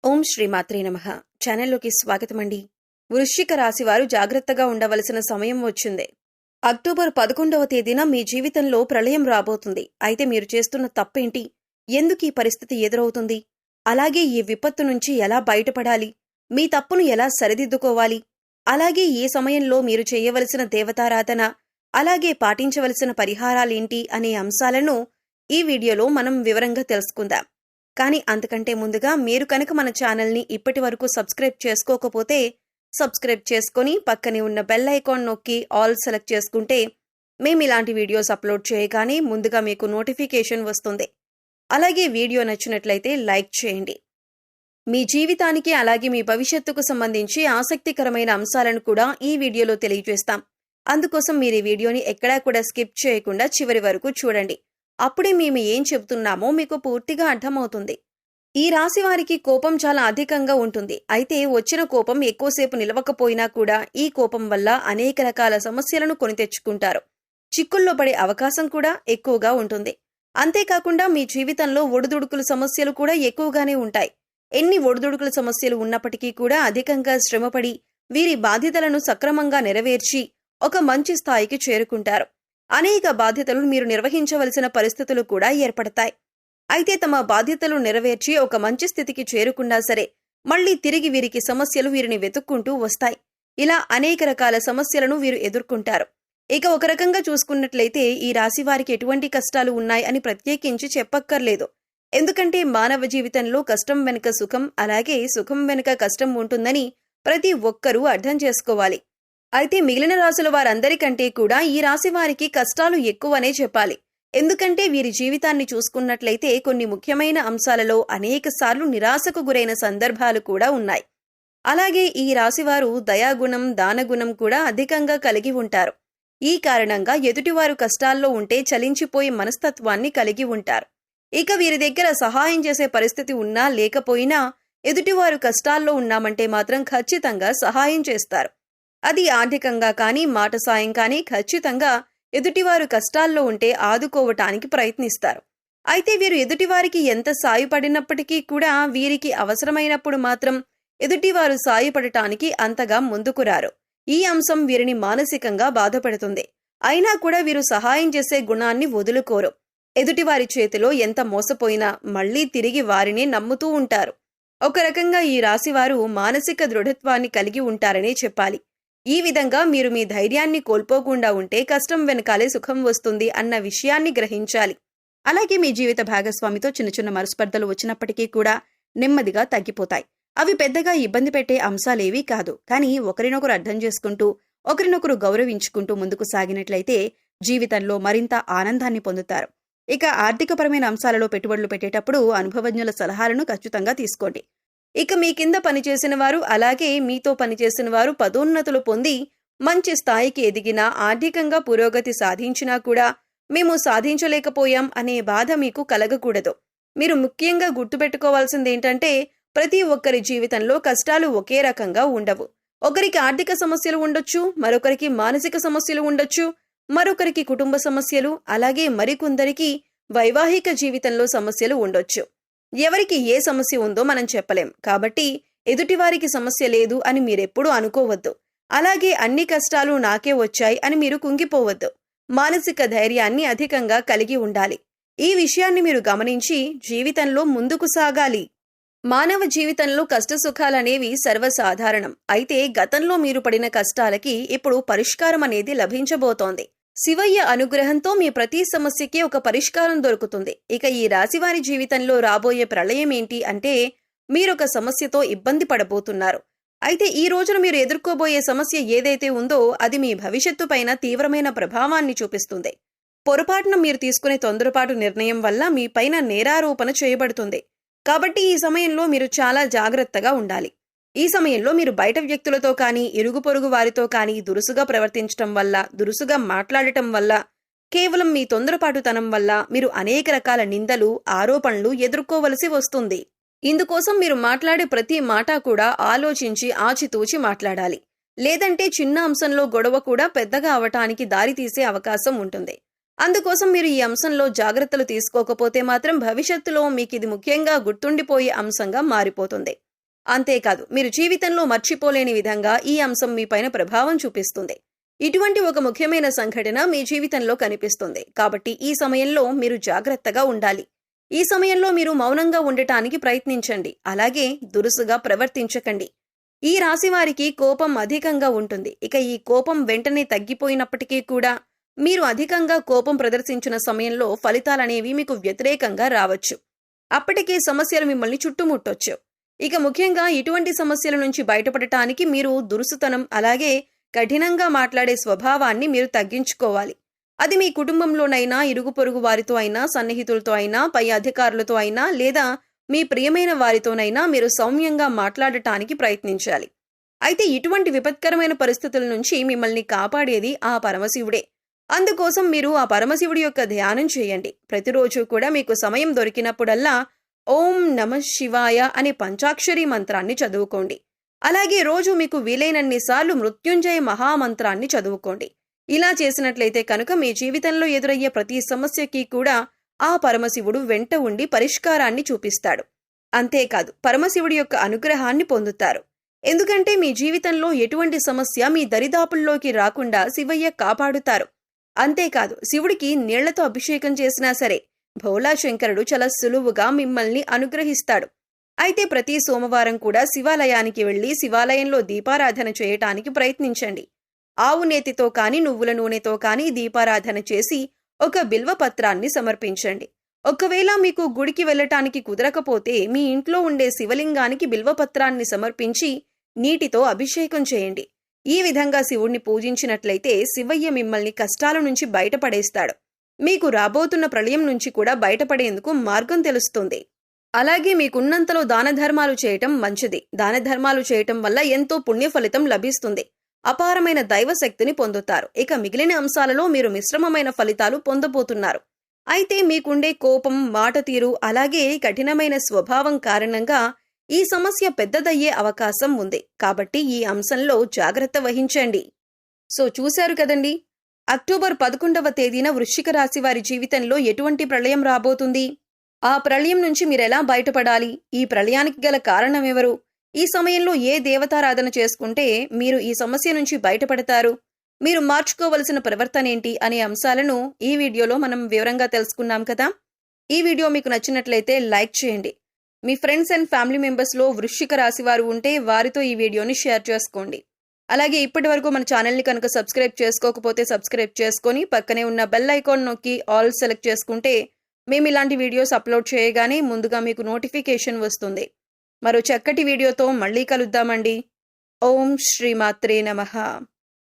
ఓం శ్రీమాత్రే నమః. ఛానల్లోకి స్వాగతమండి. వృశ్చిక రాశి వారు జాగ్రత్తగా ఉండవలసిన సమయం వచ్చింది. అక్టోబర్ 11వ తేదీన మీ జీవితంలో ప్రళయం రాబోతుంది. అయితే మీరు చేస్తున్న తప్పేంటి? ఎందుకు ఈ పరిస్థితి ఎదురవుతుంది? అలాగే ఈ విపత్తు నుంచి ఎలా బయటపడాలి? మీ తప్పును ఎలా సరిదిద్దుకోవాలి? అలాగే ఈ సమయంలో మీరు చేయవలసిన దేవతారాధన, అలాగే పాటించవలసిన పరిహారాలేంటి అనే అంశాలను ఈ వీడియోలో మనం వివరంగా తెలుసుకుందాం. కానీ అంతకంటే ముందుగా మీరు కనుక మన ఛానల్ని ఇప్పటి వరకు సబ్స్క్రైబ్ చేసుకోకపోతే సబ్స్క్రైబ్ చేసుకొని పక్కనే ఉన్న బెల్ ఐకాన్ నొక్కి ఆల్ సెలెక్ట్ చేసుకుంటే మేము ఇలాంటి వీడియోస్ అప్లోడ్ చేయగానే ముందుగా మీకు నోటిఫికేషన్ వస్తుంది. అలాగే వీడియో నచ్చినట్లయితే లైక్ చేయండి. మీ జీవితానికి అలాగే మీ భవిష్యత్తుకు సంబంధించి ఆసక్తికరమైన అంశాలను కూడా ఈ వీడియోలో తెలియజేస్తాం. అందుకోసం మీరు ఈ వీడియోని ఎక్కడా కూడా స్కిప్ చేయకుండా చివరి వరకు చూడండి. అప్పుడే మేము ఏం చెబుతున్నామో మీకు పూర్తిగా అర్థమవుతుంది. ఈ రాశి వారికి కోపం చాలా అధికంగా ఉంటుంది. అయితే వచ్చిన కోపం ఎక్కువసేపు నిలవకపోయినా కూడా ఈ కోపం వల్ల అనేక రకాల సమస్యలను కొని తెచ్చుకుంటారు. చిక్కుల్లో పడే అవకాశం కూడా ఎక్కువగా ఉంటుంది. అంతేకాకుండా మీ జీవితంలో ఒడిదుడుకుల సమస్యలు కూడా ఎక్కువగానే ఉంటాయి. ఎన్ని ఒడిదుడుకుల సమస్యలు ఉన్నప్పటికీ కూడా అధికంగా శ్రమపడి వీరి బాధ్యతలను సక్రమంగా నెరవేర్చి ఒక మంచి స్థాయికి చేరుకుంటారు. అనేక బాధ్యతలు మీరు నిర్వహించవలసిన పరిస్థితులు కూడా ఏర్పడతాయి. అయితే తమ బాధ్యతలు నెరవేర్చి ఒక మంచి స్థితికి చేరుకున్నా సరే మళ్లీ తిరిగి వీరికి సమస్యలు వీరిని వెతుక్కుంటూ వస్తాయి. ఇలా అనేక రకాల సమస్యలను వీరు ఎదుర్కొంటారు. ఇక ఒక రకంగా చూసుకున్నట్లయితే ఈ రాశి వారికి ఎటువంటి కష్టాలు ఉన్నాయి అని ప్రత్యేకించి చెప్పక్కర్లేదు. ఎందుకంటే మానవ జీవితంలో కష్టం వెనుక సుఖం, అలాగే సుఖం వెనుక కష్టం ఉంటుందని ప్రతి ఒక్కరూ అర్థం చేసుకోవాలి. అయితే మిగిలిన రాశుల వారందరికంటే కూడా ఈ రాశి వారికి కష్టాలు ఎక్కువనే చెప్పాలి. ఎందుకంటే వీరి జీవితాన్ని చూసుకున్నట్లయితే కొన్ని ముఖ్యమైన అంశాలలో అనేకసార్లు నిరాశకు గురైన సందర్భాలు కూడా ఉన్నాయి. అలాగే ఈ రాశివారు దయాగుణం, దానగుణం కూడా అధికంగా కలిగి ఉంటారు. ఈ కారణంగా ఎదుటివారు కష్టాల్లో ఉంటే చలించిపోయే మనస్తత్వాన్ని కలిగి ఉంటారు. ఇక వీరి దగ్గర సహాయం చేసే పరిస్థితి ఉన్నా లేకపోయినా ఎదుటివారు కష్టాల్లో ఉన్నామంటే మాత్రం ఖచ్చితంగా సహాయం చేస్తారు. అది ఆర్థికంగా కానీ మాట సాయం కానీ ఖచ్చితంగా ఎదుటివారు కష్టాల్లో ఉంటే ఆదుకోవటానికి ప్రయత్నిస్తారు. అయితే వీరు ఎదుటివారికి ఎంత సాయపడినప్పటికీ కూడా వీరికి అవసరమైనప్పుడు మాత్రం ఎదుటివారు సాయపడటానికి అంతగా ముందుకు రారు. ఈ అంశం వీరిని మానసికంగా బాధపెడుతుంది. అయినా కూడా వీరు సహాయం చేసే గుణాన్ని వదులుకోరు. ఎదుటివారి చేతిలో ఎంత మోసపోయినా మళ్లీ తిరిగి వారిని నమ్ముతూ ఉంటారు. ఒక రకంగా ఈ రాశివారు మానసిక దృఢత్వాన్ని కలిగి ఉంటారనే చెప్పాలి. ఈ విధంగా మీరు మీ ధైర్యాన్ని కోల్పోకుండా ఉంటే కష్టం వెనకాలే సుఖం వస్తుంది అన్న విషయాన్ని గ్రహించాలి. అలాగే మీ జీవిత భాగస్వామితో చిన్న చిన్న మనస్పర్ధలు వచ్చినప్పటికీ కూడా నెమ్మదిగా తగ్గిపోతాయి. అవి పెద్దగా ఇబ్బంది పెట్టే అంశాలేవీ కాదు. కానీ ఒకరినొకరు అర్థం చేసుకుంటూ ఒకరినొకరు గౌరవించుకుంటూ ముందుకు సాగినట్లయితే జీవితంలో మరింత ఆనందాన్ని పొందుతారు. ఇక ఆర్థికపరమైన అంశాలలో పెట్టుబడులు పెట్టేటప్పుడు అనుభవజ్ఞుల సలహాలను ఖచ్చితంగా తీసుకోండి. ఇక మీ కింద పనిచేసిన వారు అలాగే మీతో పనిచేసిన వారు పదోన్నతులు పొంది మంచి స్థాయికి ఎదిగినా, ఆర్థికంగా పురోగతి సాధించినా కూడా మేము సాధించలేకపోయాం అనే బాధ మీకు కలగకూడదు. మీరు ముఖ్యంగా గుర్తుపెట్టుకోవాల్సిందేంటంటే ప్రతి ఒక్కరి జీవితంలో కష్టాలు ఒకే రకంగా ఉండవు. ఒకరికి ఆర్థిక సమస్యలు ఉండొచ్చు, మరొకరికి మానసిక సమస్యలు ఉండొచ్చు, మరొకరికి కుటుంబ సమస్యలు, అలాగే మరికొందరికి వైవాహిక జీవితంలో సమస్యలు ఉండొచ్చు. ఎవరికి ఏ సమస్య ఉందో మనం చెప్పలేం. కాబట్టి ఎదుటివారికి సమస్య లేదు అని మీరెప్పుడూ అనుకోవద్దు. అలాగే అన్ని కష్టాలు నాకే వచ్చాయి అని మీరు కుంగిపోవద్దు. మానసిక ధైర్యాన్ని అధికంగా కలిగి ఉండాలి. ఈ విషయాన్ని మీరు గమనించి జీవితంలో ముందుకు సాగాలి. మానవ జీవితంలో కష్టసుఖాలనేవి సర్వసాధారణం. అయితే గతంలో మీరు పడిన కష్టాలకి ఇప్పుడు పరిష్కారం అనేది లభించబోతోంది. శివయ్య అనుగ్రహంతో మీ ప్రతి సమస్యకి ఒక పరిష్కారం దొరుకుతుంది. ఇక ఈ రాశివారి జీవితంలో రాబోయే ప్రళయం ఏంటి అంటే మీరొక సమస్యతో ఇబ్బంది పడబోతున్నారు. అయితే ఈ రోజున మీరు ఎదుర్కోబోయే సమస్య ఏదైతే ఉందో అది మీ భవిష్యత్తు పైన తీవ్రమైన ప్రభావాన్ని చూపిస్తుంది. పొరపాటున మీరు తీసుకునే తొందరపాటు నిర్ణయం వల్ల మీ పైన నేరారోపణ చేయబడుతుంది. కాబట్టి ఈ సమయంలో మీరు చాలా జాగ్రత్తగా ఉండాలి. ఈ సమయంలో మీరు బయట వ్యక్తులతో కానీ ఇరుగు పొరుగు వారితో కానీ దురుసుగా ప్రవర్తించటం వల్ల, దురుసుగా మాట్లాడటం వల్ల, కేవలం మీ తొందరపాటుతనం వల్ల మీరు అనేక రకాల నిందలు, ఆరోపణలు ఎదుర్కోవలసి వస్తుంది. ఇందుకోసం మీరు మాట్లాడే ప్రతి మాట కూడా ఆలోచించి ఆచితూచి మాట్లాడాలి. లేదంటే చిన్న అంశంలో గొడవ కూడా పెద్దగా అవటానికి దారితీసే అవకాశం ఉంటుంది. అందుకోసం మీరు ఈ అంశంలో జాగ్రత్తలు తీసుకోకపోతే మాత్రం భవిష్యత్తులో మీకు ఇది ముఖ్యంగా గుర్తుండిపోయే అంశంగా మారిపోతుంది. అంతేకాదు మీరు జీవితంలో మర్చిపోలేని విధంగా ఈ అంశం మీపైన ప్రభావం చూపిస్తుంది. ఇటువంటి ఒక ముఖ్యమైన సంఘటన మీ జీవితంలో కనిపిస్తుంది. కాబట్టి ఈ సమయంలో మీరు జాగ్రత్తగా ఉండాలి. ఈ సమయంలో మీరు మౌనంగా ఉండటానికి ప్రయత్నించండి. అలాగే దురుసుగా ప్రవర్తించకండి. ఈ రాశి వారికి కోపం అధికంగా ఉంటుంది. ఇక ఈ కోపం వెంటనే తగ్గిపోయినప్పటికీ కూడా మీరు అధికంగా కోపం ప్రదర్శించిన సమయంలో ఫలితాలనేవి మీకు వ్యతిరేకంగా రావచ్చు. అప్పటికే సమస్యలు మిమ్మల్ని చుట్టుముట్టొచ్చు. ఇక ముఖ్యంగా ఇటువంటి సమస్యల నుంచి బయటపడటానికి మీరు దురుసుతనం అలాగే కఠినంగా మాట్లాడే స్వభావాన్ని మీరు తగ్గించుకోవాలి. అది మీ కుటుంబంలోనైనా, ఇరుగు పొరుగు వారితో అయినా, సన్నిహితులతో అయినా, పై అధికారులతో అయినా లేదా మీ ప్రియమైన వారితోనైనా మీరు సౌమ్యంగా మాట్లాడటానికి ప్రయత్నించాలి. అయితే ఇటువంటి విపత్కరమైన పరిస్థితుల నుంచి మిమ్మల్ని కాపాడేది ఆ పరమశివుడే. అందుకోసం మీరు ఆ పరమశివుడి యొక్క ధ్యానం చేయండి. ప్రతిరోజు కూడా మీకు సమయం దొరికినప్పుడల్లా ఓం నమః శివాయ అనే పంచాక్షరి మంత్రాన్ని చదువుకోండి. అలాగే రోజు మీకు వీలైనన్నిసార్లు మృత్యుంజయ మహామంత్రాన్ని చదువుకోండి. ఇలా చేసినట్లయితే కనుక మీ జీవితంలో ఎదురయ్యే ప్రతి సమస్యకి కూడా ఆ పరమశివుడు వెంట ఉండి పరిష్కారాన్ని చూపిస్తాడు. అంతేకాదు పరమశివుడి యొక్క అనుగ్రహాన్ని పొందుతారు. ఎందుకంటే మీ జీవితంలో ఎటువంటి సమస్య మీ దరిదాపుల్లోకి రాకుండా శివయ్య కాపాడుతారు. అంతేకాదు శివుడికి నీళ్లతో అభిషేకం చేసినా సరే భోలా శంకరుడు చాలా సులువుగా మిమ్మల్ని అనుగ్రహిస్తాడు. అయితే ప్రతి సోమవారం కూడా శివాలయానికి వెళ్లి శివాలయంలో దీపారాధన చేయటానికి ప్రయత్నించండి. ఆవు నేతితో కాని నువ్వుల నూనెతో కాని దీపారాధన చేసి ఒక బిల్వపత్రాన్ని సమర్పించండి. ఒకవేళ మీకు గుడికి వెళ్ళటానికి కుదరకపోతే మీ ఇంట్లో ఉండే శివలింగానికి బిల్వపత్రాన్ని సమర్పించి నీటితో అభిషేకం చేయండి. ఈ విధంగా శివుణ్ణి పూజించినట్లయితే శివయ్య మిమ్మల్ని కష్టాల నుంచి బయటపడేస్తాడు. మీకు రాబోతున్న ప్రళయం నుంచి కూడా బయటపడేందుకు మార్గం తెలుస్తుంది. అలాగే మీకున్నంతలో దానధర్మాలు చేయటం మంచిది. దానధర్మాలు చేయటం వల్ల ఎంతో పుణ్య ఫలితం లభిస్తుంది. అపారమైన దైవశక్తిని పొందుతారు. ఇక మిగిలిన అంశాలలో మీరు మిశ్రమమైన ఫలితాలు పొందబోతున్నారు. అయితే మీకుండే కోపం, మాట తీరు అలాగే కఠినమైన స్వభావం కారణంగా ఈ సమస్య పెద్దదయ్యే అవకాశం ఉంది. కాబట్టి ఈ అంశంలో జాగ్రత్త వహించండి. సో చూశారు కదండి, అక్టోబర్ 11వ తేదీన వృశ్చిక రాశి వారి జీవితంలో ఎటువంటి ప్రళయం రాబోతుంది, ఆ ప్రళయం నుంచి మీరెలా బయటపడాలి, ఈ ప్రళయానికి గల కారణం ఎవరు, ఈ సమయంలో ఏ దేవతారాధన చేసుకుంటే మీరు ఈ సమస్య నుంచి బయటపడతారు, మీరు మార్చుకోవలసిన ప్రవర్తన ఏంటి అనే అంశాలను ఈ వీడియోలో మనం వివరంగా తెలుసుకున్నాం కదా. ఈ వీడియో మీకు నచ్చినట్లయితే లైక్ చేయండి. మీ ఫ్రెండ్స్ అండ్ ఫ్యామిలీ మెంబర్స్లో వృశ్చిక రాశి వారు ఉంటే వారితో ఈ వీడియోని షేర్ చేసుకోండి. అలాగే ఇప్పటి వరకు మన ఛానల్ని కనుక సబ్స్క్రైబ్ చేసుకోకపోతే సబ్స్క్రైబ్ చేసుకొని పక్కనే ఉన్న బెల్ ఐకాన్ నొక్కి ఆల్ సెలెక్ట్ చేసుకుంటే మేము ఇలాంటి వీడియోస్ అప్లోడ్ చేయగానే ముందుగా మీకు నోటిఫికేషన్ వస్తుంది. మరో చక్కటి వీడియోతో మళ్ళీ కలుద్దామండి. ఓం శ్రీమాత్రే నమః.